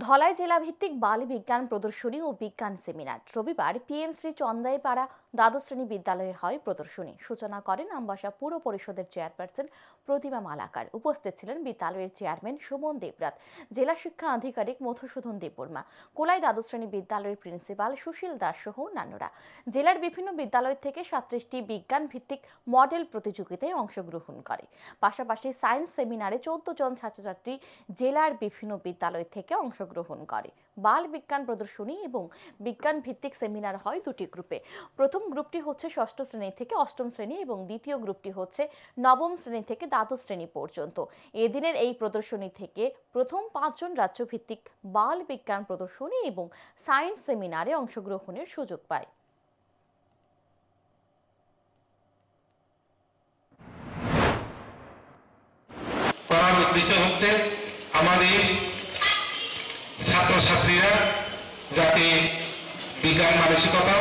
ধলাই জেলা ভিত্তিক বাল বিজ্ঞান প্রদর্শনী ও বিজ্ঞান সেমিনার রবিবার পিএম শ্রী চন্দাইপাড়া দ্বাদশ শ্রেণী বিদ্যালয়ে হয় প্রদর্শনী। সূচনা করেন আমবাসা পুর পরিষদের চেয়ারপারসন প্রতিমা মালাকার। উপস্থিত ছিলেন বিদ্যালয়ের চেয়ারম্যান সুমন দেবরাত, জেলা শিক্ষা আধিকারিক মধুসূদন দেববর্মা, কোলাই দ্বাদশ শ্রেণী বিদ্যালয়ের প্রিন্সিপাল সুশীল দাস সহ অন্যান্যরা। জেলার বিভিন্ন বিদ্যালয় থেকে 37টি বিজ্ঞান ভিত্তিক মডেল প্রতিযোগিতায় অংশগ্রহণ করে। পাশাপাশি সায়েন্স সেমিনারে 14 জন ছাত্রছাত্রী জেলার বিভিন্ন বিদ্যালয় থেকে অংশগ্রহণ করে। বাল বিজ্ঞান প্রদর্শনী এবং বিজ্ঞান ভিত্তিক সেমিনার হয় দুটি গ্রুপে। প্রথম গ্রুপটি হচ্ছে ষষ্ঠ শ্রেণী থেকে অষ্টম শ্রেণী এবং দ্বিতীয় গ্রুপটি হচ্ছে নবম শ্রেণী থেকে দ্বাদশ শ্রেণী পর্যন্ত। এদিনের এই প্রদর্শনী থেকে প্রথম 5 জন রাজ্যভিত্তিক বাল বিজ্ঞান প্রদর্শনী এবং সায়েন্স সেমিনারে অংশগ্রহণের সুযোগ পায়। আমাদের ছাত্রছাত্রীরা যাতে বিজ্ঞান মানসিকতা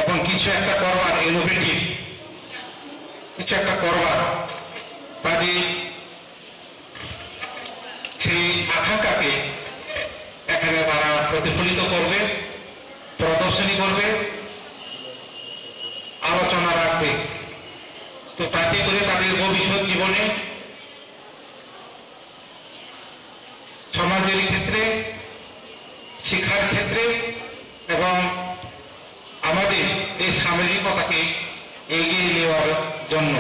এবং কিছু একটা করবার, ইনোভেটিভ কিছু একটা করবার, তাদের সেই আকাঙ্ক্ষাকে এখানে তারা প্রতিফলিত করবে, প্রদর্শনী করবে, আলোচনা রাখবে। তো তাতে করে তাদের ভবিষ্যৎ জীবনে সমাজের ক্ষেত্রে, শিক্ষার ক্ষেত্রে এবং আমাদের এই সামাজিকতাকে এগিয়ে নেওয়ার জন্য